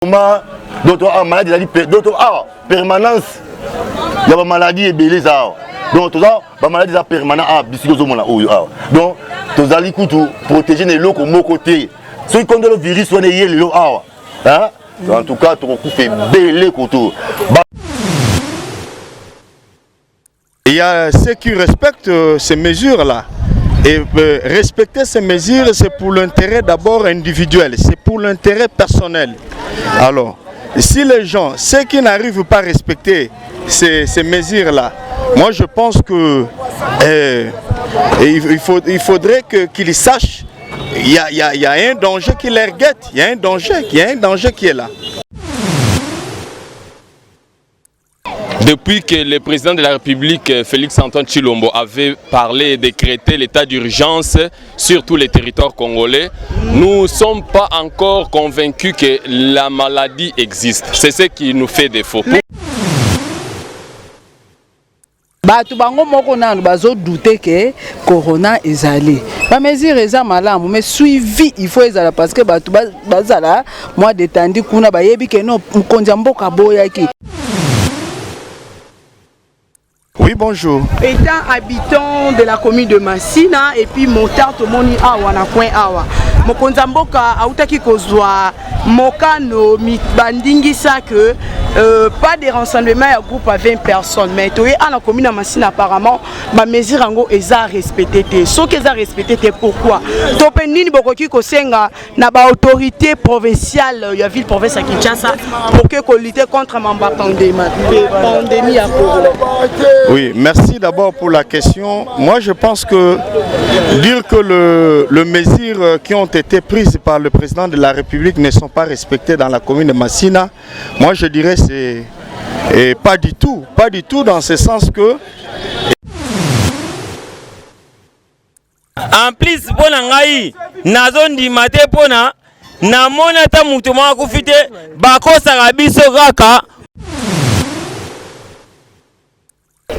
D'autres maladies, d'autres permanence. Il y a des maladies et belées. Donc, tout ça, les maladies permanentes. Donc, tous allez protéger les lots comme côté. Ceux qui ont le virus, sont les lots. En tout cas, tu fait belé couteau. Il y a ceux qui respectent ces mesures-là. Et respecter ces mesures, c'est pour l'intérêt d'abord individuel, c'est pour l'intérêt personnel. Alors, si les gens, ceux qui n'arrivent pas à respecter ces mesures-là, moi je pense que il faudrait qu'ils sachent qu'il y a un danger qui les guette, il y a un danger qui est là. Depuis que le président de la République, Félix-Antoine Tshilombo, avait parlé et décrété l'état d'urgence sur tous les territoires congolais, nous ne sommes pas encore convaincus que la maladie existe. C'est ce qui nous fait défaut. Batu bango moko nanu bazo douter que corona ezali. Ba mesure eza malamu mais suivi il faut ezala parce que batu bazala moi détendu kuna ba yebi que non mkonza mboka boyaki. Oui, bonjour. Étant habitant de la commune de Massina et puis motard to moni awa na coin awa. Mokonza mboka autaki kozwa mokano bandingisa que pas de renseignement à groupe à 20 personnes mais toye à la commune de Massina apparemment ba mesure ngo eza respecté té. Ce que eza respecté té pourquoi? Tope nini bokoki kosenga na ba autorité provinciale ya ville province à Kinshasa pour que lutter contre la pandémie à Congo. Oui, merci d'abord pour la question. Moi, je pense que dire que les mesures qui ont été prises par le président de la République ne sont pas respectées dans la commune de Massina, moi je dirais c'est pas du tout dans ce sens que... En plus, pour ngai, nazon di mate pona, na mona ta mutu mwa kufite, bako sarabiso kaka.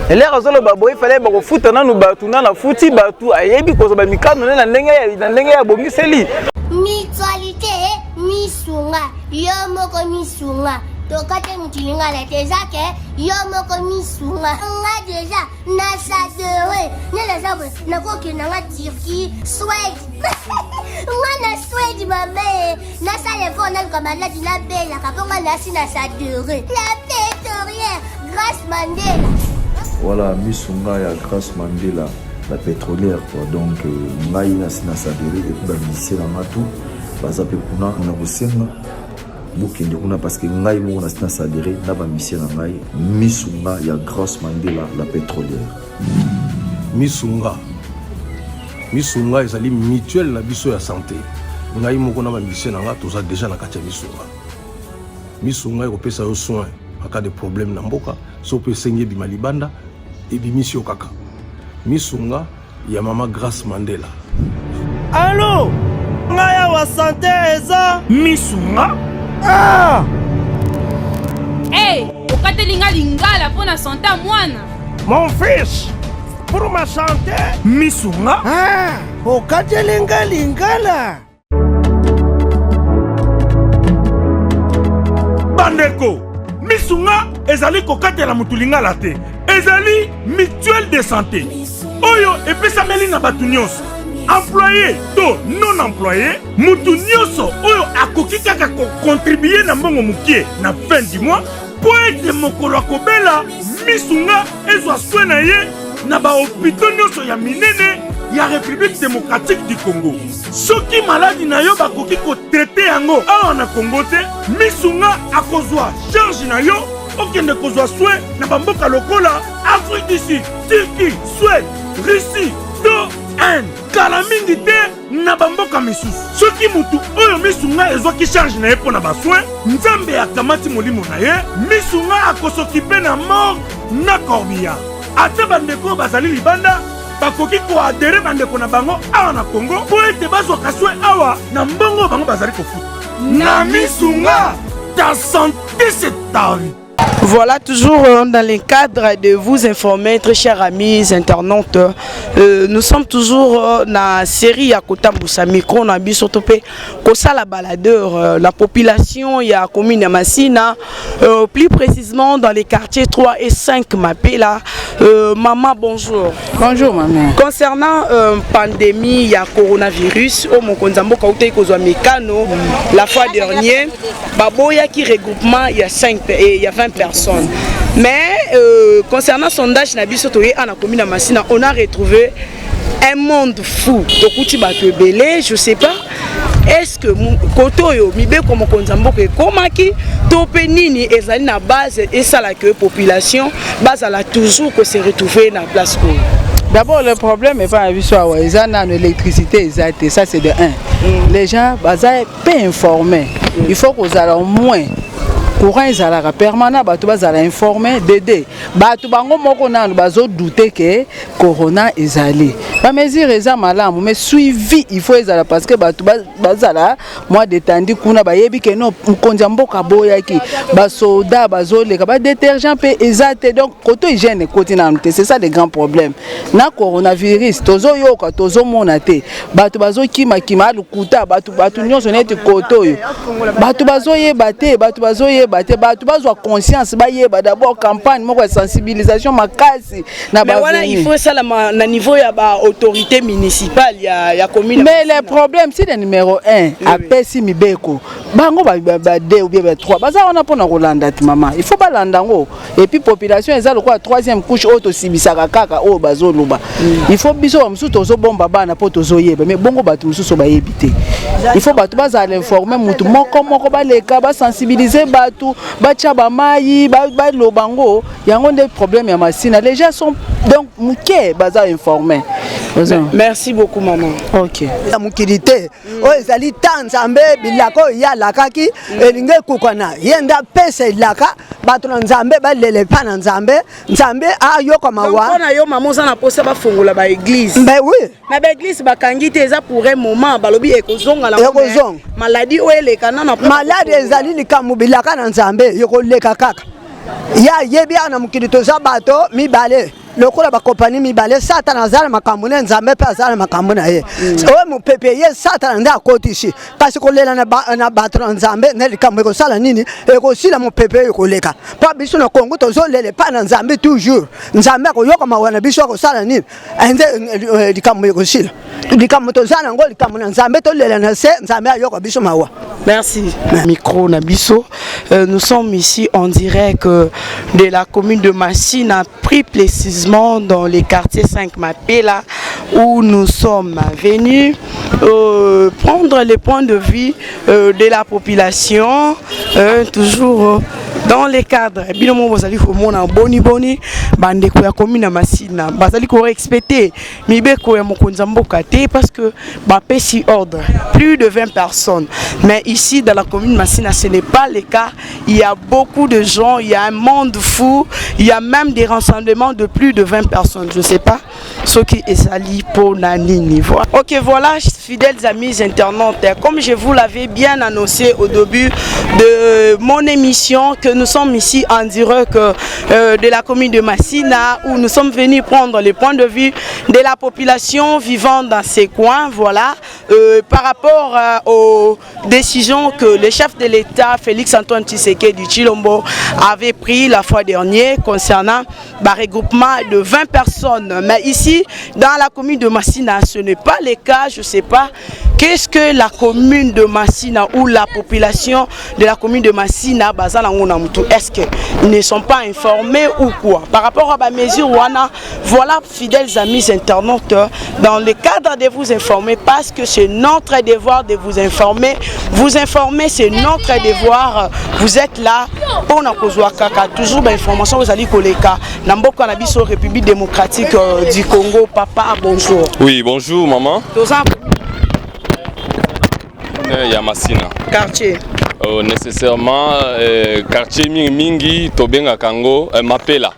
Et là, il fallait que foot na batu na futi batu ayebi ko ba mikano na ndenge ya bongiseli. Mutualité misunga yo moko misunga to kate mutilinga la tezake yo moko misunga nga déjà na sadere ne la zabe na ko ke na Turquie Suède nga na Suède mabe na sale fona comme la dina bella kaponga na sina sadere la pétrolière grâce Mandela. Voilà, Misunga ya Grâce Mandela, la pétrolière quoi. Donc ngai na sina sadere et puis ba lycée na matu baza pe kuna na kosenga bukende kuna parce que ngai mo na sina sadere na ba lycée na ngai Misunga ya Grâce Mandela, la pétrolière. Misunga ezali mutuelle na biso ya santé. Ngai mo na ba lycée na nga toza déjà na kati ya Misunga ekopesa yo soin en cas de problème na mboka so pe sengi bi malibanda et bimisio kaka. Misunga ya mama Grâce Mandela. Allô? Ngaya wa santé eza Misunga? Ah! Hey, okatelinga lingala pour la santé à mwana. Mon fils, pour ma santé, Misunga? Ah! Okatelinga lingala. Bandeko, Misunga ezali kokatela mutulinga la te. Ezali mutuelle de santé. Oyo epesa meli na batu nyonso. Employé to non employé, mutu nyonso oyo akoki kaka contribuer na mbongo mukie na fin du mois pour être mokolo akobela Misunga ezwa soin na ye na ba hôpital nyonso ya minene ya République démocratique du Congo. Soki maladi na yo bakoki ko traiter yango awa na Congo te, Misunga akozwa charge na yo okende kozwa soin na bamboka lokola Afrique du Sud, Turquie, Suède, Russie, to Inde. Kala mingi te na bamboka misusu. Soki mutu oyo Misunga ezwaki charge na ye pona ba soin, Nzambe akamati molimo na ye, Misunga akosokipe na mort na corbillard. Ate bandeko bazali libanda bakoki ko adere bandeko na bango awa na Congo po ete bazwa kaswe awa na mbongo bango bazali kofuta. Na Misunga, ta santé c'est ta vie. Voilà, toujours dans le cadre de vous informer, très chers amis internautes, nous sommes toujours dans la série à Kotamboussa Micro, na biso topé Kosala baladeur, la population il y a commune Massina, plus précisément dans les quartiers 3 et 5 Mapela. Maman, bonjour. Bonjour maman. Concernant pandémie, il y a coronavirus, au Mokonzambo Kaouté Kozwa Mekano, la fois dernière, Baboya qui regroupement, il y a 20 personnes. Mais concernant le sondage Nabisotoye à la commune Massina, on a retrouvé un monde fou. Je ne sais pas. Est-ce que Kotoyo, Mibe comme Konzamboke, Komaki, Topenini, Ezali na base et ça la que population, base à la toujours que se retrouver dans la place. D'abord, le problème est pas l'électricité, ça c'est de 1. Les gens sont peu informés. Il faut qu'ils aient au moins courant ezalaka permanent, bato bazala informé dédé bato bango moko nanu bazo douter que corona ezali ba mesure eza malamu mais suivi il faut ezala parce que bato bazala moi détendu kuna bayebi que non mukonzi mboka boyaki ba soda bazoleka ba détergent pe ezate donc koto hygiène koti nanu te c'est ça le grand problème na coronavirus tozo yoka tozo mona te bato bazo kima lukuta bato nyonso neti koto yo bato bazo yeba te bato bazo tu as conscience d'abord campagne de sensibilisation mais voilà il faut ça na niveau ya ba autorité municipale ya commune mais le problème c'est le numéro 1 après si mibeko bango ba 2 ou bien 3 baza on a pona kolanda maman il faut pas landango et puis population eza le quoi troisième couche auto sibisaka kaka o bazoloba il faut biso msu tozo bomba bana po tozo yeba mais bongo batu msu ba yebité il faut batu baza informer mutu moko baleka ba sensibiliser batu bacha ba mai ba lobango yango des problèmes ya Massina les gens sont donc muké baza informés. Merci beaucoup maman. OK la mukilité o ezali tanzambe bilako ya lakaki elinge kukwana yenda pesa ilaka bato nzambe balele pana nzambe ayoko mawa na yo maman za na posa ba fongola ba église ben oui na ba église bakangi te eza pour un moment balobi ekozonga la maladie o eleka na maladie ezali likamu bilaka na nzambe yoko leka kaka ya yebi ana mukilito za bato mibale lokola ba compagnie mibale satana zala makamuna nzambe pe azala makamuna ye o mu PPE satana nda kotisi parce que lela na batron nzambe ne likamwe ko sala nini e ko sila mu PPE ko leka pa biso na Congo tozo lele pa na nzambe toujours nzambe ko yoka mawana biso ko sala nini ende likamwe ko sila likamwe to zala ngo likamwe nzambe to lela na se nzambe ayoka biso mawa. Merci. Micro Nabiso, nous sommes ici en direct de la commune de Massina, plus précisément dans les quartiers 5 Mapela, où nous sommes venus prendre les points de vue de la population, toujours dans les cadres. Évidemment, vous allez voir boni bandeko ya commune Massina, vous allez respecter mibeko ya mokonzamboka te parce que bapesi ordre plus de 20 personnes. Mais ici dans la commune Massina, ce n'est pas le cas. Il y a beaucoup de gens, il y a un monde fou, il y a même des rassemblements de plus de 20 personnes. Je ne sais pas ce qui est sali pour Nanini. Ok, voilà, fidèles amis internautes, comme je vous l'avais bien annoncé au début de mon émission, que nous sommes ici en direct de la commune de Massina, où nous sommes venus prendre les points de vue de la population vivant dans ces coins, voilà, par rapport aux décisions que le chef de l'État, Félix Antoine Tshisekedi Tshilombo, avait pris la fois dernière concernant le regroupement de 20 personnes. Mais ici, dans la commune de Massina, ce n'est pas le cas. Je ne sais pas qu'est-ce que la commune de Massina ou la population de la commune de Massina, est-ce qu'ils ne sont pas informés ou quoi? Par rapport à la mesure Wana, voilà, fidèles amis internautes, dans le cadre de vous informer, parce que c'est notre devoir de vous informer. Vous informer, c'est notre devoir. Vous êtes là pour nous toujours d'informations. Vous allez coller Namboka Nabiso République démocratique du Congo. Papa, bonjour. Oui, bonjour maman. Yamassina. Quartier. Nécessairement quartier Mingi Tobenga Kango Mapela.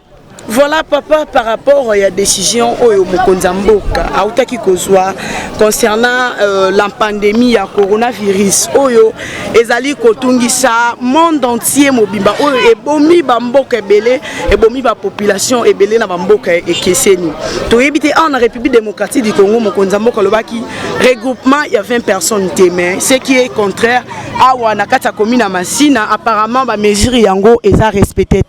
Voilà papa, par rapport à la décision Oyo Mokonzamboka, autaki kozwa concernant la pandémie à coronavirus Oyo ezali kotungisa monde entier mobimba Oyo ebomi bamboka ebele ebomi ba population ebele na bamboka ekeseni. To yebite en République démocratique du Congo Mokonzamboka lobaki regroupement il y a 20 personnes témoins, ce qui est contraire à Wanakata commune à Massina apparemment ba mesure yango eza respecté.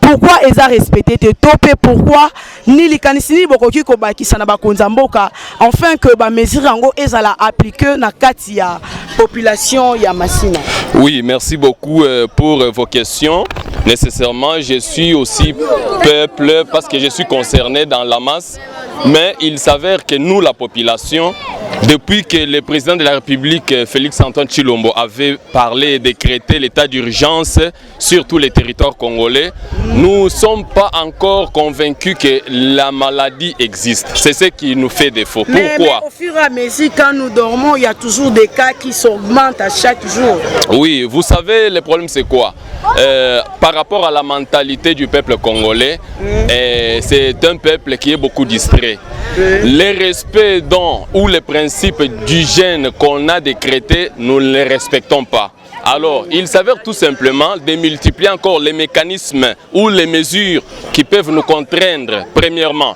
Pourquoi eza respecté topé pourquoi ni likanisini bokoki ko bakisa na bakonzamboka enfin que ba mesure yango ezala appliquer na kati ya population ya Massina. Oui, merci beaucoup pour vos questions. Nécessairement, je suis aussi peuple parce que je suis concerné dans la masse, mais il s'avère que nous, la population, depuis que le président de la République, Félix Antoine Tshilombo, avait parlé et décrété l'état d'urgence sur tous les territoires congolais, nous ne sommes pas encore convaincus que la maladie existe. C'est ce qui nous fait défaut. Pourquoi? Mais au fur et à mesure, quand nous dormons, il y a toujours des cas qui s'augmentent à chaque jour. Oui, vous savez, le problème c'est quoi? Par rapport à la mentalité du peuple congolais, c'est un peuple qui est beaucoup distrait. Les respects ou les principes d'hygiène qu'on a décrétés, nous ne les respectons pas. Alors, il s'avère tout simplement de multiplier encore les mécanismes ou les mesures qui peuvent nous contraindre. Premièrement,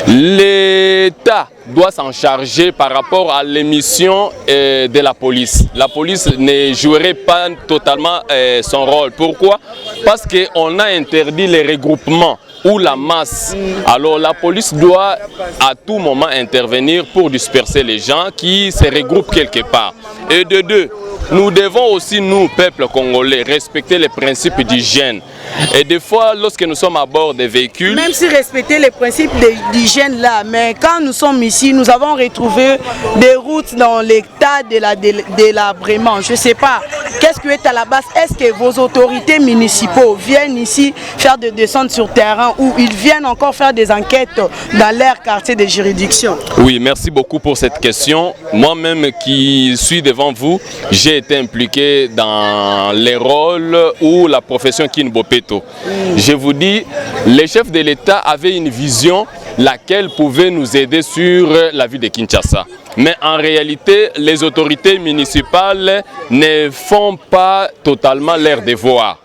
l'État doit s'en charger par rapport à l'émission de la police. La police ne jouerait pas totalement son rôle. Pourquoi? Parce qu'on a interdit les regroupements ou la masse. Alors la police doit à tout moment intervenir pour disperser les gens qui se regroupent quelque part. Et de deux, nous devons aussi, nous, peuple congolais, respecter les principes d'hygiène. Et des fois, lorsque nous sommes à bord des véhicules... Même si respecter les principes d'hygiène là, mais quand nous sommes ici, nous avons retrouvé des routes dans l'état de délabrement. Je ne sais pas, qu'est-ce qui est à la base? Est-ce que vos autorités municipaux viennent ici faire des descentes sur terrain ou ils viennent encore faire des enquêtes dans leur quartier de juridiction? Oui, merci beaucoup pour cette question. Moi-même qui suis devant vous, j'ai été impliqué dans les rôles ou la profession Kinbopeto. Je vous dis, les chefs de l'État avaient une vision laquelle pouvait nous aider sur la ville de Kinshasa. Mais en réalité, les autorités municipales ne font pas totalement leur devoir.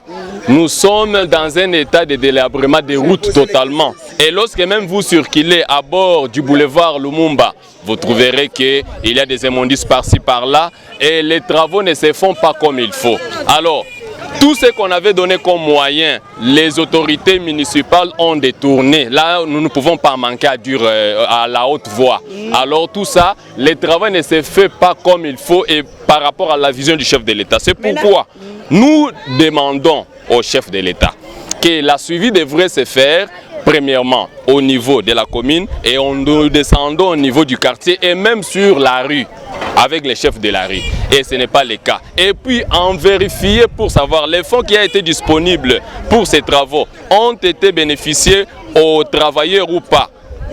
Nous sommes dans un état de délabrement des routes totalement. Et lorsque même vous circulez à bord du boulevard Lumumba, vous trouverez qu'il y a des immondices par-ci par-là et les travaux ne se font pas comme il faut. Alors, tout ce qu'on avait donné comme moyen, les autorités municipales ont détourné. Là, nous ne pouvons pas manquer à la haute voie. Alors tout ça, les travaux ne se font pas comme il faut et par rapport à la vision du chef de l'État. C'est pourquoi nous demandons au chef de l'État que la suivi devrait se faire premièrement au niveau de la commune et nous descendons au niveau du quartier et même sur la rue avec les chefs de la rue. Et ce n'est pas le cas. Et puis en vérifier pour savoir les fonds qui ont été disponibles pour ces travaux ont été bénéficiés aux travailleurs ou pas.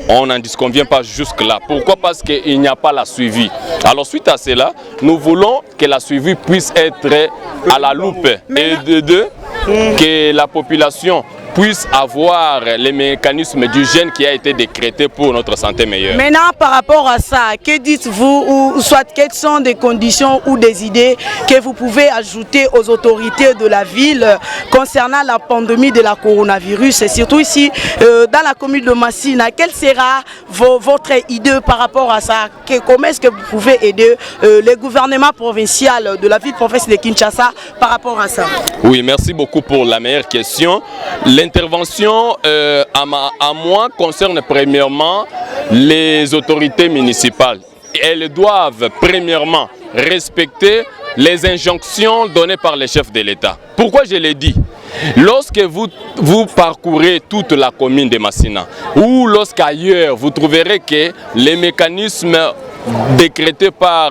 On n'en disconvient pas jusque-là. Pourquoi? Parce qu'il n'y a pas la suivi. Alors suite à cela, nous voulons que la suivi puisse être à la loupe. Et de deux, que la population puisse avoir les mécanismes d'hygiène qui a été décrété pour notre santé meilleure. Maintenant, par rapport à ça, que dites-vous, ou soit quelles sont des conditions ou des idées que vous pouvez ajouter aux autorités de la ville concernant la pandémie de la coronavirus et surtout ici dans la commune de Massina? Quelle sera votre idée par rapport à ça? Comment est-ce que vous pouvez aider le gouvernement provincial de la ville provinciale de Kinshasa par rapport à ça? Oui, merci beaucoup pour la meilleure question. L'intervention à moi concerne premièrement les autorités municipales. Elles doivent premièrement respecter les injonctions données par les chefs de l'État. Pourquoi je l'ai dit? Lorsque vous parcourez toute la commune de Massina ou lorsqu'ailleurs vous trouverez que les mécanismes décrétés par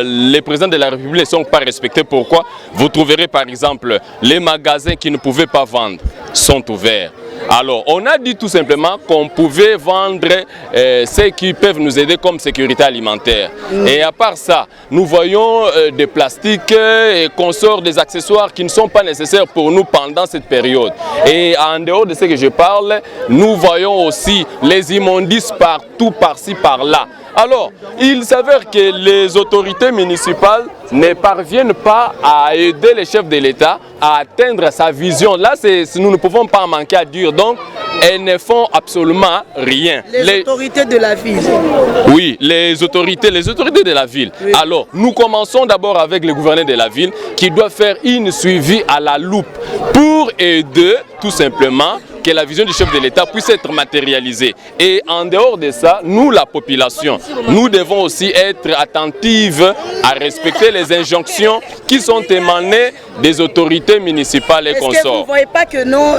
les présidents de la République ne sont pas respectés. Pourquoi? Vous trouverez par exemple les magasins qui ne pouvaient pas vendre sont ouverts. Alors, on a dit tout simplement qu'on pouvait vendre ceux qui peuvent nous aider comme sécurité alimentaire. Et à part ça, nous voyons des plastiques et consorts, des accessoires qui ne sont pas nécessaires pour nous pendant cette période. Et en dehors de ce que je parle, nous voyons aussi les immondices partout, par-ci, par-là. Alors, il s'avère que les autorités municipales ne parviennent pas à aider les chefs de l'État à atteindre sa vision. Là, nous ne pouvons pas en manquer à dire. Donc, elles ne font absolument rien. Les autorités de la ville. Oui, les autorités de la ville. Oui. Alors, nous commençons d'abord avec le gouverneur de la ville qui doit faire une suivi à la loupe pour aider tout simplement que la vision du chef de l'État puisse être matérialisée. Et en dehors de ça, nous, la population, nous devons aussi être attentifs à respecter les injonctions qui sont émanées des autorités municipales et consorts. Est-ce que vous ne voyez pas que non,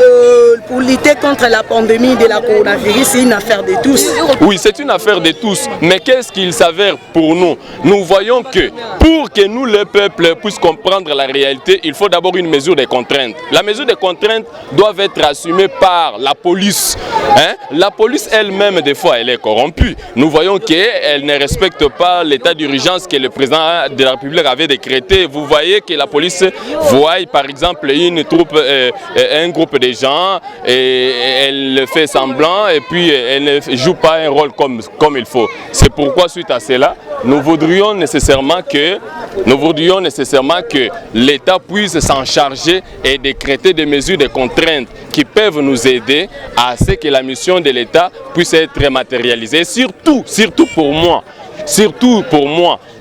pour lutter contre la pandémie de la coronavirus, c'est une affaire de tous? Oui, c'est une affaire de tous. Mais qu'est-ce qu'il s'avère pour nous? Nous voyons que pour que nous, le peuple, puisse comprendre la réalité, il faut d'abord une mesure de contrainte. La mesure de contrainte doit être assumée par la police. La police elle-même, des fois, elle est corrompue. Nous voyons qu'elle ne respecte pas l'état d'urgence que le président de la République avait décrété. Vous voyez que la police voit, par exemple, une troupe, un groupe de gens, et elle fait semblant, et puis elle ne joue pas un rôle comme il faut. C'est pourquoi, suite à cela, nous voudrions nécessairement que l'État puisse s'en charger et décréter des mesures de contrainte qui peuvent nous aider à ce que la mission de l'État puisse être matérialisée. Surtout pour moi,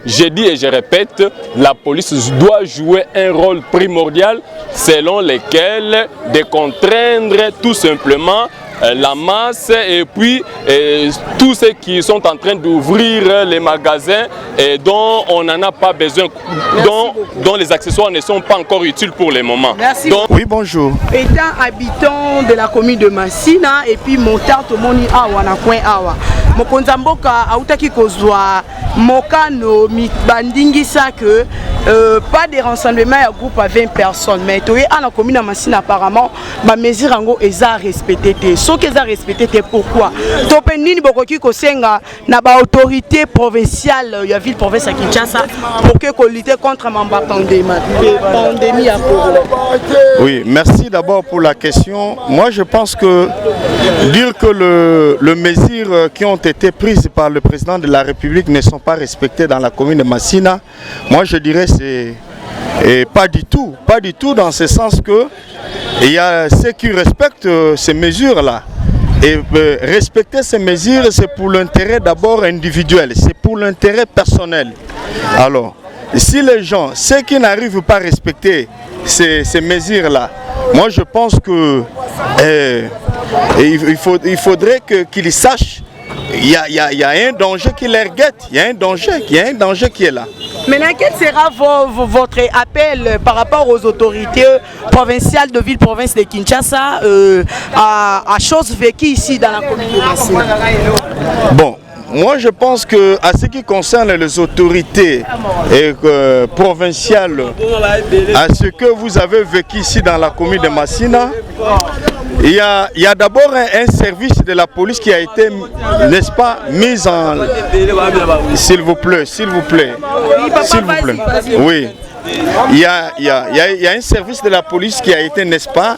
je dis et je répète, la police doit jouer un rôle primordial selon lequel de contraindre tout simplement la masse et puis tous ceux qui sont en train d'ouvrir les magasins et dont on n'en a pas besoin, dont les accessoires ne sont pas encore utiles pour le moment. Merci. Donc, oui, bonjour. Étant habitant de la commune de Massina et puis montant tomoni awa na coin awa. Mokonza mboka autaki kozwa mokano bandingisa que pas de rassemblement à groupe à 20 personnes mais toi à la commune de Massina apparemment ma mesure ango eza respecté ce qu'ils ont respecté pourquoi topenini bokoki kosenga na ba autorité provinciale ya ville province à Kinshasa pour que lutter contre ma pandémie à Congo. Oui, merci d'abord pour la question. Moi je pense que dire que les mesures qui ont été prises par le président de la République ne sont pas respectées dans la commune de Massina, moi je dirais c'est pas du tout dans ce sens que il y a ceux qui respectent ces mesures-là. Et respecter ces mesures, c'est pour l'intérêt d'abord individuel, c'est pour l'intérêt personnel. Alors, si les gens, ceux qui n'arrivent pas à respecter ces mesures-là, moi je pense que il faudrait qu'ils sachent il y a un danger qui les guette, il y a un danger qui est là. Maintenant, quel sera votre appel par rapport aux autorités provinciales de ville-province de Kinshasa à choses vécues ici dans la commune de Massina? Bon, moi je pense que à ce qui concerne les autorités provinciales, à ce que vous avez vécu ici dans la commune de Massina, il y a d'abord un service de la police qui a été, n'est-ce pas, mis en... S'il vous plaît. Oui. Il y a un service de la police qui a été, n'est-ce pas,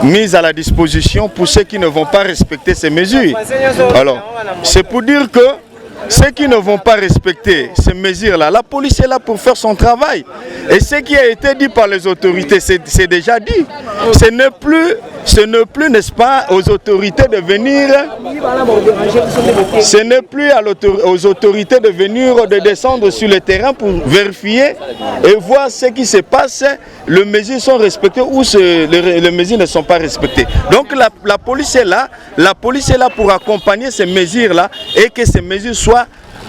mis à la disposition pour ceux qui ne vont pas respecter ces mesures. Alors, c'est pour dire que ceux qui ne vont pas respecter ces mesures-là, la police est là pour faire son travail. Et ce qui a été dit par les autorités, c'est déjà dit. Ce n'est plus, n'est-ce pas, aux autorités de venir, aux autorités de venir, de descendre sur le terrain pour vérifier et voir ce qui se passe. Les mesures sont respectées ou les mesures ne sont pas respectées. Donc la police est là pour accompagner ces mesures-là et que ces mesures soient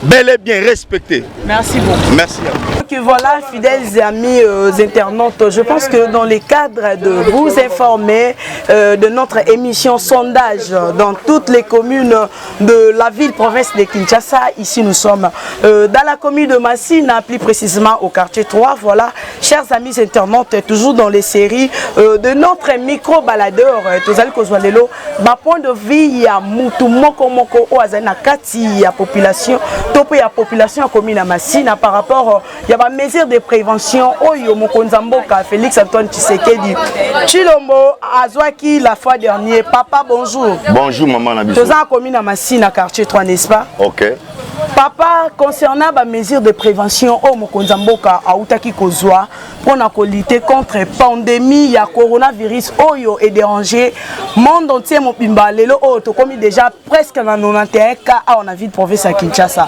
bel et bien respecté. Merci beaucoup. Merci à vous. Donc voilà, fidèles amis internautes, je pense que dans le cadre de vous informer de notre émission sondage dans toutes les communes de la ville-province de Kinshasa, ici nous sommes dans la commune de Massina, plus précisément au quartier 3. Voilà, chers amis internautes, toujours dans les séries de notre micro-baladeur, Tozali Kozwalelo, ma point de vue, il y a Moutou Moko Moko Oazana Kati, il y a population, topé la population à commune à Massina par rapport il y a des mesures de prévention. Oyo Mokonzamboka, Félix Antoine Tshisekedi, Chilombo, Azwaki la fois dernière. Papa, bonjour. Bonjour, maman Nabiso. Nous sommes commune à Massina, quartier 3, n'est-ce pas? Ok. Papa, concernant les mesures de prévention, au Mokonzamboka, à Outaki Kozwa, pour lutter contre la pandémie, il y a coronavirus, oyo et dérangé. Monde entier, mon pimba, lelo, comme déjà presque dans 91 cas en la ville province à Kinshasa.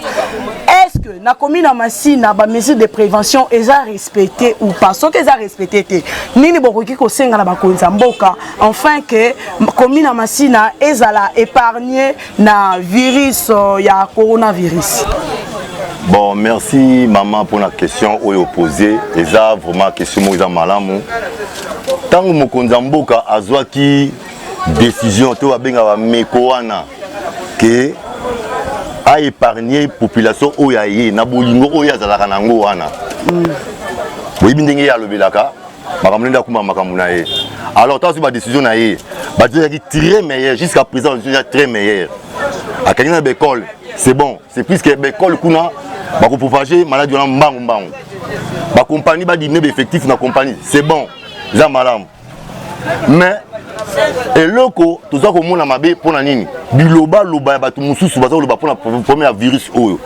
Est-ce que la commune à Massina, les mesures de prévention, elles ont respecté ou pas? Ce qu'elles ont respecté, Nini Boroki Kosenga na Mokonzamboka, enfin que la commune à Massina, elles ont épargné le virus, il y a coronavirus. Bon, merci maman pour la question posée. Et ça, vraiment, question est malamu. Tant que Mokonzamboka a qui décision, tu vas bien mekoana que a épargné la population oyaye na bolingo oya zalaka nango wana. Oui, bindenge ya lobelaka, makamunda kuma makamuna ye. Alors, tu as une décision na ye, ba dire très meilleur jusqu'à présent, une très meilleur. À quelqu'un de l'école, c'est bon, c'est plus que l'école kuna ba ko propager maladie na mbangu mbangu. Ba compagnie ba diminuer effectif na compagnie, c'est bon. Ça malam. Mais et loko toza ko mona mabe pona nini? Biloba loba ba tu mususu ba loba pona premier virus oyo.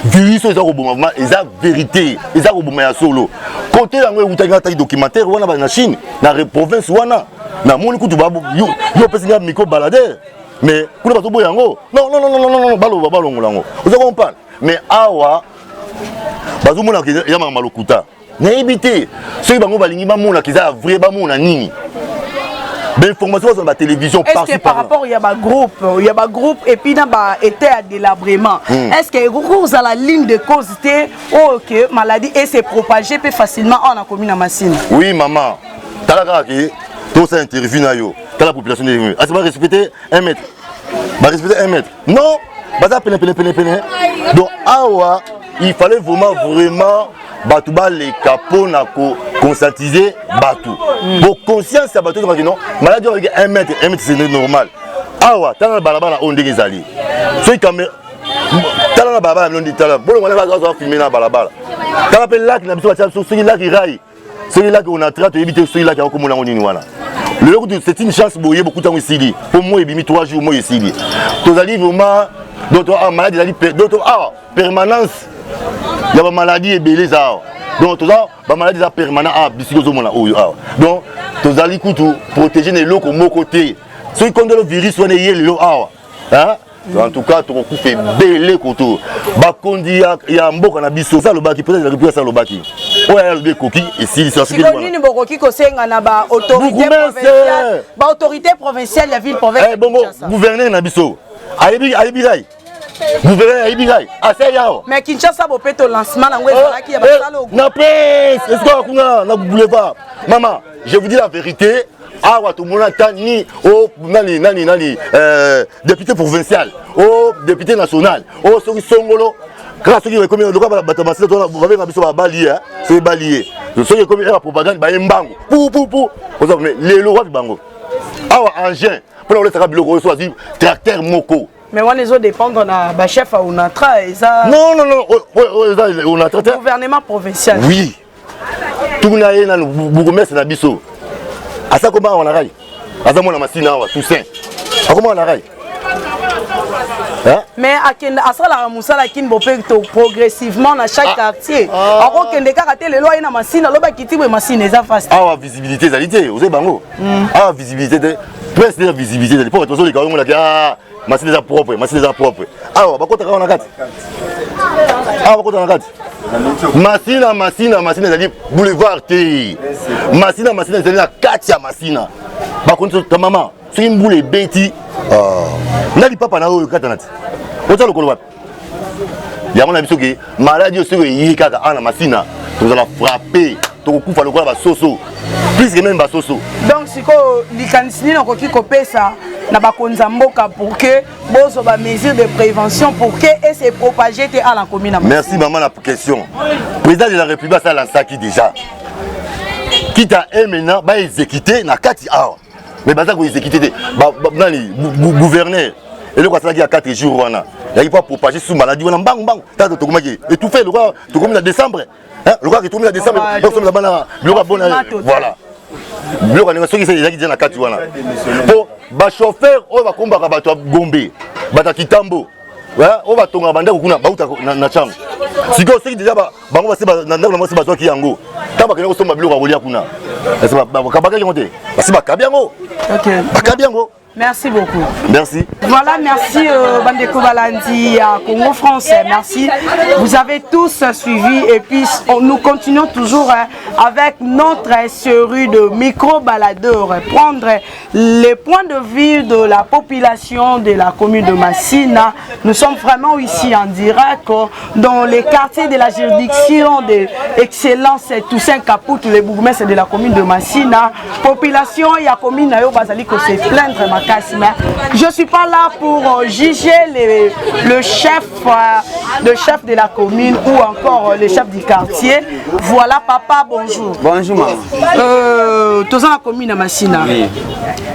Virus oyo za ko boma eza vérité, eza ko boma ya solo. Côté yango utanga ta documentaire wana ba na Chine, na province wana. Na moni kutu ba yo pesinga micro balader. Mais kuna ba to boyango. Non, baloba balongolango. Vous comprenez? Mais awa bazo mona ke ya malokuta. Na éviter ceux qui ba lingi ba mona ki za vrai ba mona nini. L'information sur la télévision. Est-ce que par rapport il y a un groupe et puis il y a été à délabrement. Est-ce que vous avez la ligne de causalité ou que maladie et s'est propagée plus facilement en la commune à Massina? Oui maman. Talaka qui tout ça interview na yo. T'as la population de est-ce que va respecter 1 mètre? Va respecter 1 mètre. Non. Baza peine. Donc awa il fallait vraiment Batouba les capots na conscientiser Batou. Pour conscience à Batou non, maladie avec 1 mètre c'est normal. Awa, t'as la balabala on dit zali. Ceux qui t'as la balabala on dit t'as la. Bon on va filmer la balabala. T'as la pelle lac na biso ceux là qui raille. Ceux là qu'on a traité éviter ceux là qui ont comme on dit voilà. Le coup c'est une chance boyer beaucoup de temps ici. Pour moi il 3 jours moi ici. Tous allez vraiment d'autres maladie d'autres permanence. Il y a des maladies et belés. Donc, tout ça, les maladies permanentes à donc, tout ça, protéger les locaux de côté. Ceux qui ont le virus, sont les locaux. En tout cas, tu as fait belé koto. Il y a un bon cannabis, ça le baki, peut-être le baki, ça le baki. Ouais, le coquille, et si c'est ce que autorité provinciale, la ville provinciale. Bon, gouverneur Nabiso. Aïe. Gouverneur Aïbigaï, assez yao. Mais Kinshasa a fait un lancement qui est na presse, est-ce qu'on a na boulevard? Maman, je vous dis la vérité. Ah, tout le monde attend ni au nani député provincial, au député national, au Songolo. Grâce à ce qui est commis le droit de la bataille, vous avez un balier, c'est balier. Ce qui est commis la propagande, bah mbango. Pour. Vous avez les lois de bango. Ah, engin. Pour le bureau, choisir tracteur moko. Mais on les autres dépendent de la chef à Unatra et ça. Non, on a traité. Le gouvernement provincial. Oui. Tout le monde est bourgmestre na biso. À ça comment on a rail. À ça mon Massina tout sain. Comment on a rail. Mais à ça la musala kin bopé progressivement dans chaque quartier. Alors que les quartiers les lois na Massina loba kiti we Massina ça face. Ah visibilité qualité, vous bango. Ah visibilité de presque de visibilité pour être les gars là Massina est propre, Ah, on va compter on a 4. Ah, on va compter on a 4. Massina, c'est boulevard T. Massina, c'est la 4 Massina. Par contre, ta maman, c'est une boule bêtise. N'a pas na o katanati. On t'a le colobat. yango na biso ke maladie oyo soki eyi kaka ana masina tozala frappé tokokufa lokola basoso plus que même basoso. Donc sikoyo likanisi nini okoki kopesa na bakonza mboka pour que bozo ba mesure de prévention pour que et se propager te à la commune. Merci maman la question. Président de la République ça lancaki déjà. Quitte à maintenant ba exécuter na kati awa. Mais baza ko exécuter ba nani gouverneur et le quoi ça qui a 4 jours wana. Il pas propager sous maladie wana bang bang. Tato to komaki étouffer le quoi to comme en décembre. Hein le quoi qui tombe en décembre. Donc sommes là-bas le quoi bon voilà. Le quoi négocier c'est déjà na kati wana. Pour ba chauffeur on va combattre bato Gombe. Bata Kitambo. Ouais, on va tonga banda kuna bauta na chambre. Siko c'est déjà bango basi na ndako na mosi bato ki yango. Tamba kene ko somba biloko kolia kuna. C'est ba kabaka ki monter. Basi ba kabiango. OK. Ba kabiango. Merci beaucoup. Merci. Voilà, merci Bandeko Balandi à Congo Français. Merci. Vous avez tous suivi et puis nous continuons toujours avec notre série de micro-baladeurs. Prendre les points de vue de la population de la commune de Massina. Nous sommes vraiment ici en direct dans les quartiers de la juridiction de Excellence Toussaint Kapoutou, les bourgmestres de la commune de Massina. Population, il y a commune Nayo Bazali qui se plaindre. Je ne suis pas là pour juger le chef de la commune ou encore le chef du quartier. Voilà, papa, bonjour. Bonjour, maman. Tous la commune à Massina. Oui.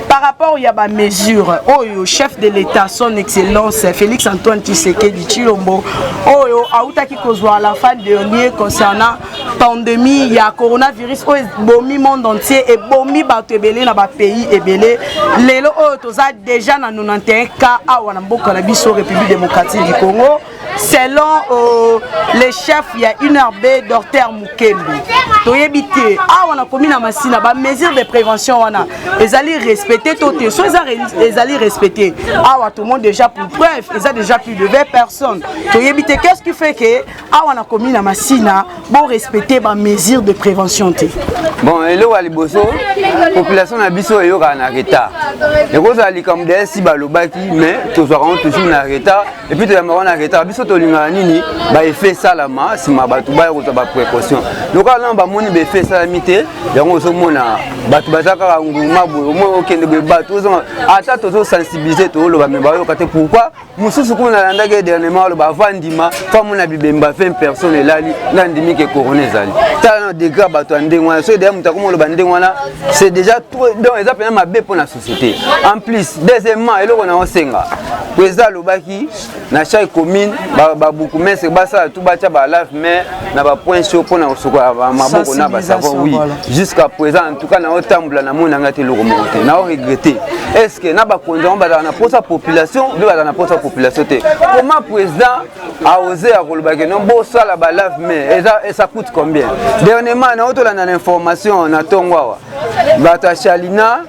Par rapport à la mesure, au chef de l'État, son excellence Félix Antoine Tshisekedi Tshilombo, à la fin dernier concernant la pandémie, il y a coronavirus, bomi monde entier et bomi batebele dans le pays et belé. Lelo déjà dans 91 cas à Wanamboka, la République démocratique du Congo. Selon les chefs, il y a une RB Dr Mukembe. Toyebité, on a commis la Massina, bah mesures de prévention, on a. Ils allaient respecter tout, ils allaient respecter. Ah, tout le monde déjà pour preuve, ils ont déjà plus de 20 personnes. Toyebité, qu'est-ce qui fait que on a commis la Massina pour respecter les mesures de prévention? Bon, et là, la population a biso et en retard. Les causes à comme des si balobaki, mais toujours en retard. Et puis, tu as en retard. Biso to linganini, bah fait ça la main, si ma batouba ou ta précaution. Donc là, on va moni be fait ça la mité. Et on se mona batubazaka nguma au moins aucun de bateaux. Ata to sensibiliser to lo ba me ba yo kate pourquoi mususu ko na landage dernièrement lo ba vandima comme on a bibemba 20 personnes là ndimi ke corona zali. Ta des gars bato ndengwana so de muta comme lo ba ndengwana c'est déjà trop donc ils appellent ma bé pour la société. En plus, deuxièmement, et là on a osenga. Président Lobaki na chaque commune ba beaucoup mais c'est ba ça tout ba tia ba lave mais na ba point chaud pour na soko maboko na ba savoir oui jusqu'à présent en tout cas na otambula na mona ngati loko monter na regretter est-ce que na ba konza ba na pour sa population de ba na pour sa population te comment président a osé à Kolobaki non bo ça la ba lave mais et ça coûte combien dernièrement na oto la na information na tongwa ba ta Chalina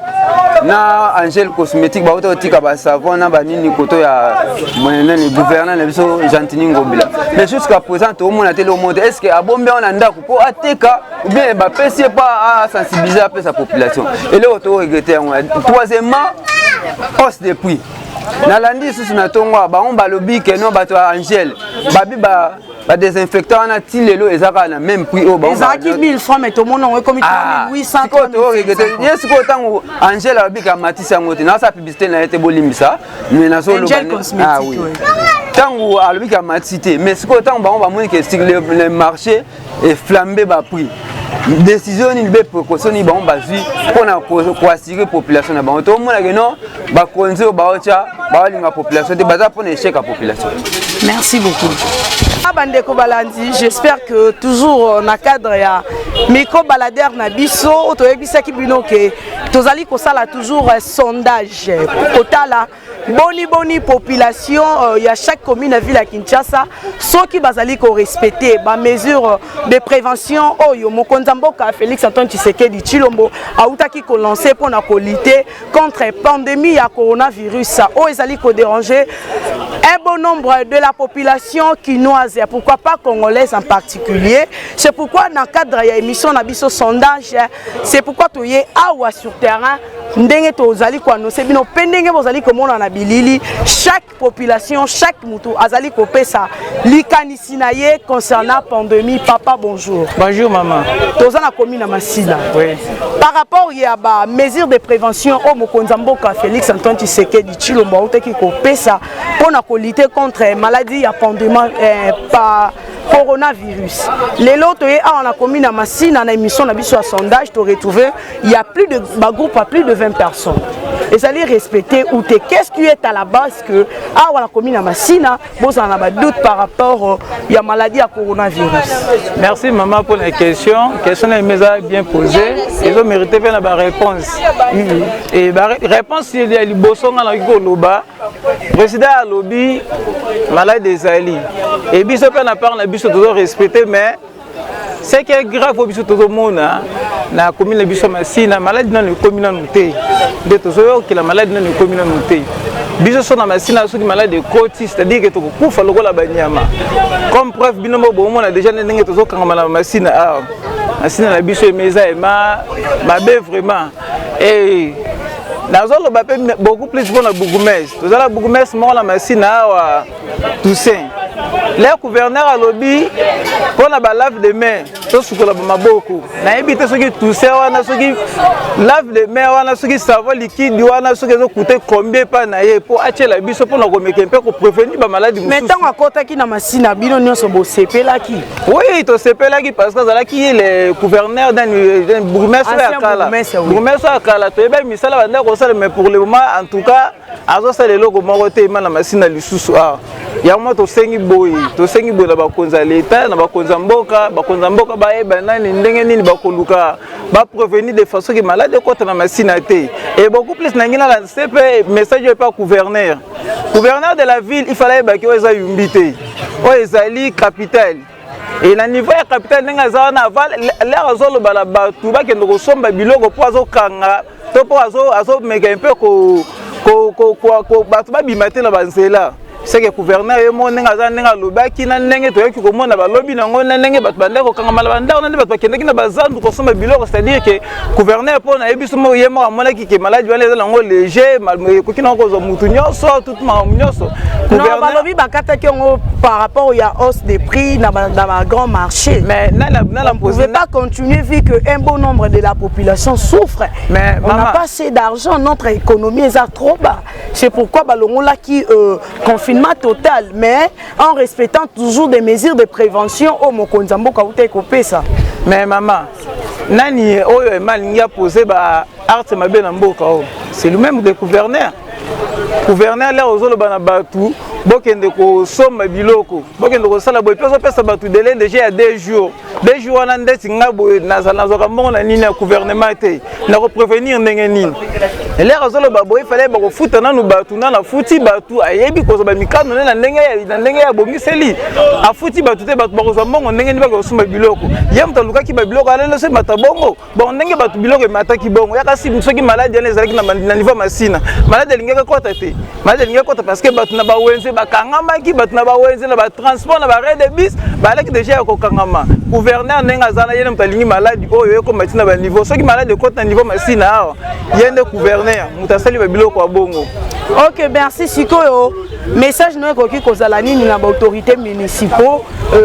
na Angel cosmétique ba oto tika ba savon na ba nini koto ya monene gouverneur na biso Gentini Ngobila mais jusqu'à présent tout le monde a télé au monde est-ce que abombe on anda ko ateka ou bien ba pesi pas à sensibiliser à sa population et là auto regretter troisièmement hausse des prix na landi sous na tongwa ba on ba lobby que non ba to Angel ba désinfectant na tilelo ezaka na même prix au ba ezaki 1000 francs mais tout le monde on comme 800 yes ko tango Angela abika matisi ngote na sa publicité na été bolimbisa mais na solo ah oui tango abika matisi mais ce ko tango ba on va montrer que le marché est flambé ba prix décision ni be précaution ni ba on bazui pour assurer population na ba to mo na que non ba konzo ba ocha ba linga population de baza pour échec à population. Merci beaucoup. Bandeko Balandi, j'espère que toujours na cadre ya micro baladeur na biso to yebisa ki bino ke tozali ko sala toujours sondage kotala boni population ya chaque commune à ville à Kinshasa ceux qui bazali ko respecter ba mesure de prévention oyo mokonza mboka Félix Antoine Tshisekedi Tshilombo autaki ko lancer pour na ko lutter contre pandémie ya coronavirus o ezali ko déranger un bon nombre de la population quinoise, pourquoi pas congolaise en particulier. C'est pourquoi dans le cadre de l'émission Nabiso sondage, c'est pourquoi tu es awa sur terrain ndenge tozali ko annoncer bino pendenge bozali ko mona na bilili chaque population chaque mutu azali ko pesa likanisi na ye concernant pandémie. Papa bonjour. Bonjour maman. Toza na commune na Masina. Oui. Par rapport ya ba mesures de prévention au Mokonza Mboka Félix Antoine Tshisekedi Tshilombo utaki ko pesa pour na ko lutter contre maladie ya pandémie par coronavirus. Les lots on a commis dans Massina dans émission na biso sondage to retrouver il y a plus de groupe à plus de 20 personnes. Et ça les respecter ou qu'est-ce qui est à la base que on a commis dans Massina vous en avez doute par rapport il y a maladie à coronavirus. Merci maman pour la question. Question est bien posée. Ils ont mérité faire la réponse. Et la réponse il y a liboso na loba président à lobby malade des ali. Et biso pe na parle biso toujours respecter mais ce qui est grave au biso tout le monde na commune biso Masina maladie dans le commune noté de toujours que la maladie dans le commune noté biso so na Masina so qui malade de côte c'est-à-dire que to kufa lokola banyama comme preuve binomo bo mona déjà ndenge to zo kanga na Masina Masina na biso meza ma babe vraiment et nazolo bape beaucoup plus pour la Bougoumès to za la Bougoumès mo la Masina wa Toussaint. Le gouverneur a lobby pour la lave de main, tout ce que la maboko. Na éviter ceux qui toussent, ceux qui lave de main, ceux qui savent liquide, ceux qui ont coûté combien par naïe pour acheter la bise pour nous remettre un peu pour prévenir la maladie. Maintenant à côté qui n'a machine à bino nous sommes au CP là qui. Oui, to CP là qui parce que là qui est le gouverneur d'un bourgmestre à Kala. Bourgmestre à Kala, tu es bien mis ça là on sait mais pour le moment en tout cas à ça c'est le logo moroté man la machine à l'issue. Il y a moi to sengi boy na bakonza l'État na bakonza mboka ba eba nani ndenge nini bakoluka ba prévenir de façon que malade côté na Masina té et beaucoup plus na ngina la CP message pas gouverneur de la ville il fallait ba ki oza yumbité o ezali capitale et la niveau ya capitale ndenge za na aval l'air azolo bala batu ba kendo ko somba biloko po azo kanga to po azo meka un peu ko batu ba bimate na banzela. C'est que le gouverneur est mon nègre lobaki na nègre to yaki komona ba lobby nango na nègre bat bande ko kanga malabanda na bat bakende na bazandu ko soma biloko c'est-à-dire que gouverneur po na yebiso mo yemo amona ki maladie wale lango léger mal ko kina ko zo mutu nyoso tout ma nyoso gouverneur ba lobby bakata ki ngo par rapport il y a hausse des prix dans ma grand marché mais na on ne peut pas continuer vu que un bon nombre de la population souffre mais on n'a pas assez d'argent notre économie est trop bas c'est pourquoi balongo là qui confine total mais en respectant toujours des mesures de prévention au Mokonza Mboka uté kopé ça mais maman nani oyo malingi a posé ba arte mabe na mboka c'est le même de gouverneur là ozolo bana batu bokende ko somba biloko bokende ko sala boy pesa batu délai déjà il y a 2 jours wana ndeti ngabo nazala zoka mbongo na nini ya gouvernement te na ko prévenir ndenge nini l'air ozolo babo il fallait ba ko futa nanu batu na futi batu ayebi ko ba mikano na ndenge ya bongiseli a futi batu te batu ba ko mbongo ndenge ni ba ko somba biloko yem ta luka ki ba biloko alelo se matabongo bon ndenge batu biloko mataki bongo yaka si soki maladie na ezalaki na niveau Masina maladie lingeka kota te maladie lingeka kota parce que batu na ba wenze bakangama ki batu na ba wenze na ba transport na ba raid de bus balaki déjà ko kangama gouverneur nenga zana yene mtalingi maladie oyo ko matina ba niveau soki maladie kota na niveau Masina awa yende gouverneur mutasali ba biloko wa bongo. OK merci sikoyo message no ekoki kozala nini na ba autorité municipaux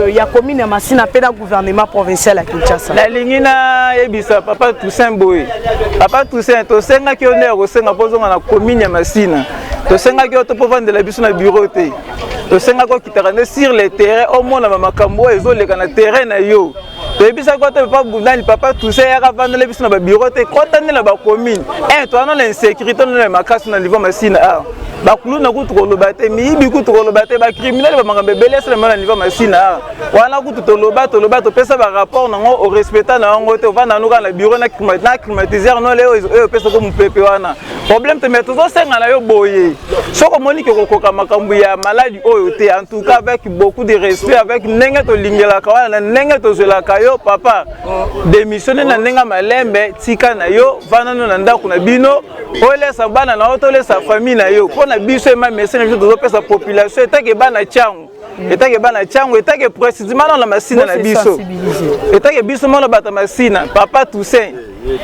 ya commune ya Masina pe na gouvernement provincial à Kinshasa la lingina yebisa papa Toussaint Boy papa Toussaint to senga ki honneur ko senga pozonga na commune ya Masina to senga ki to povande la biso na bureau te to senga ko kitana sur le terrain au moins na makambo ezoleka na terrain na yo to yebisa ko to papa Bundani papa Toussaint ya vendre la biso na bureau te kotane na ba commune to ana l'insécurité na makasi na niveau Masina bakulu na kutu kolobate mibi kutu kolobate ba criminel ba makambe belese na niveau Masina wana kutu toloba to pesa ba rapport nango au respectant na ngo te vanda nuka na bureau na climatiser no leo pesa ko mupepe wana problème te mettre zo senga na yo boye soko moni ko koka makambu ya maladie oyo te en tout cas avec beaucoup de respect avec nenga to lingela ka wana nenga to zela ka yo papa démissionner na nenga malembe tika na yo vanda no na ndako na bino ole sa bana na otole sa famille na yo na biso ma message de sa population etake bana changu etake précisément dans la Masina na biso etake biso mona bata Masina papa Toussaint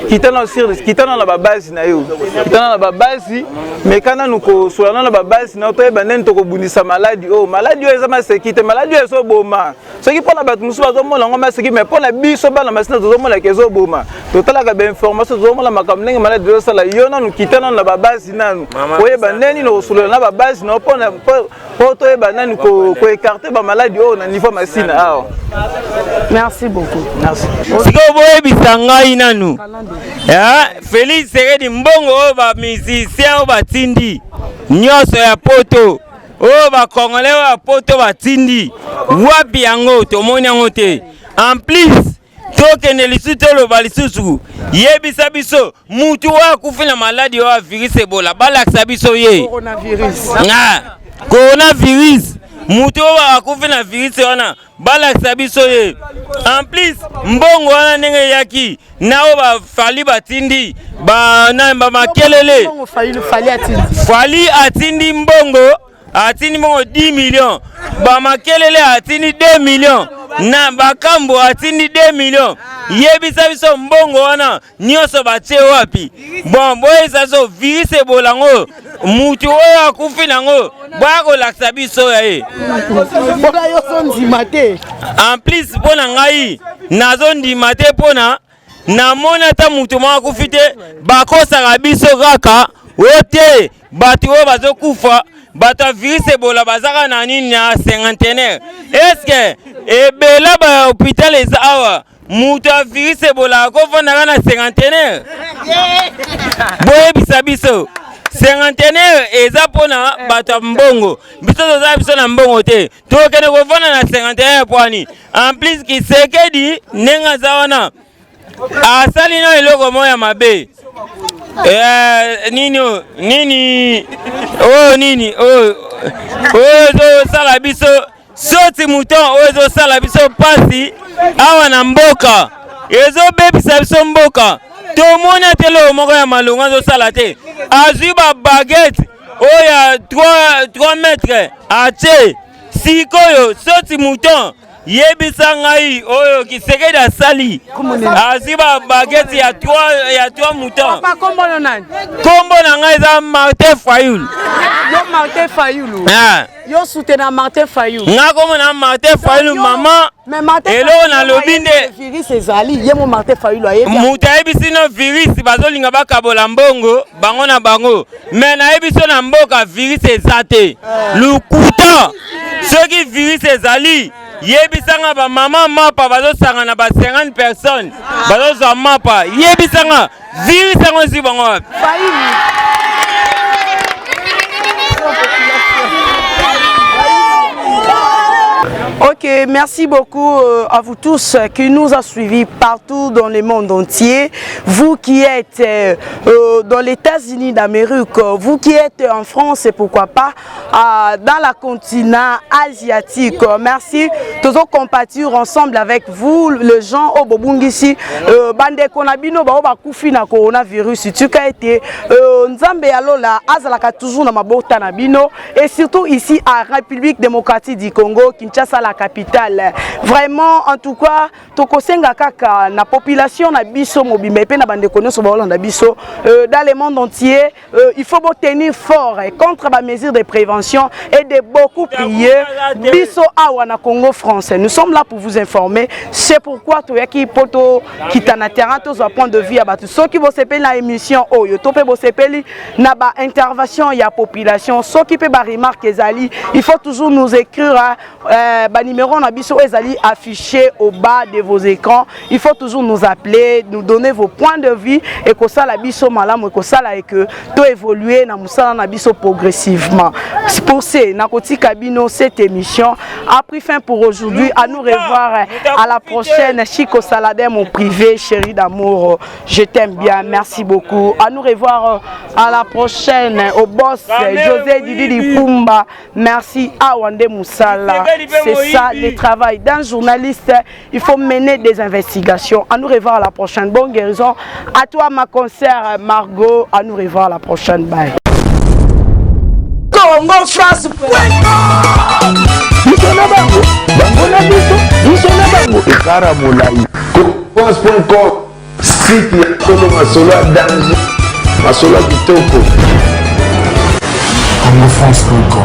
kitana na base na yo kitana na base mais kana nuko solana na base na to ebandeni to ko bundisa maladie maladie eza masekite maladie eso boma soki pona bat musu bazomona ngoma seki mais pona biso bana masina tozomona kezo boma totalaka ba information tozomona makamlenge maladie zo sala yo nanu kitana na base nanu oyebandeni no solana na base na pona to ebandeni ko écarter ba maladie na niveau masina awa. Merci beaucoup. Merci. Siko boye bisangai nanu. Félix Sekedi mbongo ba musicien ba tindi. Nyoso ya poto. Ba congolais ya poto ba tindi. Wapi yango to moni yango te. En plus tokende lisusu toloba lisusu yebisa biso mutu wa kufina maladi wa virus Ebola balakisa biso ye coronavirus mutu wa kufina virus wana balakisa biso ye. En plus mbongo wana ndenge yaki nao ba fali batindi ba makelele fali atindi mbongo 10 millions ba makelele atindi 2 millions na bakambo atindi 2 millions yebisa biso mbongo wana nyoso batie wapi bon boye saso virus Ebola ngo mutu oyo akufi nango bako lakisa biso ya ye boka yo sondima te en plus pona ngai nazo ndima te pona namona ta mutu mwa akufi te bakosaka biso kaka ote batu oyo bazokufa bato virus Ebola bazaka na nini na cinquantenaire est-ce ebela ba hôpital eza awa mutu virus Ebola akofanda na cinquantenaire boye biso cinquantenaire eza pona bato mbongo biso toza biso na mbongo te tokende kofanda na cinquantenaire pwani en plus Kisekedi nenga za wana asali na eloko moya mabe nini sala biso soti mouton ozo sala biso pasi awa na mboka ezo bebisa biso mboka tomona telo moko ya malonga zo sala te azwi ba baguette oya 3 mètres ache sikoyo soti mouton yebisa ngai oyo Kisekedi asali aziba baguette ya 3 moutons kombo na ngai za Martin Fayulu yo Martin Fayulu yo soutenir Martin Fayulu nga kombo na Martin Fayulu mama elo na lobinde virus ezali yemo Martin Fayulu ayebi muta yebisi no virus bazolinga bakabola mbongo bango na bango mais na yebiso na mboka virus ezate lukuta soki virus ezali yebisanga ba mama mapa bazosanga na ba 50 personnes bazozwa mapa yebisanga virisanga si bango Ok, merci beaucoup à vous tous qui nous a suivis partout dans le monde entier. Vous qui êtes dans les États-Unis d'Amérique, vous qui êtes en France et pourquoi pas dans la continent asiatique. Merci. Tous nos compatriotes ensemble avec vous, les gens au Bobungisi, bande konabino ba bakufi na coronavirus. Tu as été nzambe alola azalaka toujours na mabota na bino et surtout ici à République démocratique du Congo, Kinshasa la capitale. Vraiment en tout cas tokosenga kaka na population na biso mobimbe pe na bande konoso ba Hollande biso dans le monde entier il faut tenir fort contre les mesures de prévention et de beaucoup prier biso awa na Congo français. Nous sommes là pour vous informer. C'est pourquoi toyaki poto kitana terrain tous à point de vue à ceux qui vont s'appeler la émission oyo topé bo s'appeler na ba intervention ya population ceux qui peut ba remarque ezali il faut toujours nous écrire ba numéro na biso ezali affiché au bas de vos écrans. Il faut toujours nous appeler, nous donner vos points de vue et que ça la biso malamu et que ça la et que tout évoluer na musala na biso progressivement. C'est pour ça na koti kabino cette émission a pris fin pour aujourd'hui. À nous revoir à la prochaine. Chico Saladin mon privé chéri d'amour, je t'aime bien, merci beaucoup. À nous revoir à la prochaine au boss José Didi Pumba. Merci à Wande Moussala. C'est ça le travail d'un journaliste, il faut mener des investigations. À nous revoir à la prochaine. Bonne guérison. À toi ma concert Margot. À nous revoir à la prochaine. Bye. Congo France. France.com site ya Kolo Masolo ya danger, Masolo ya kitoko. Congo France Congo.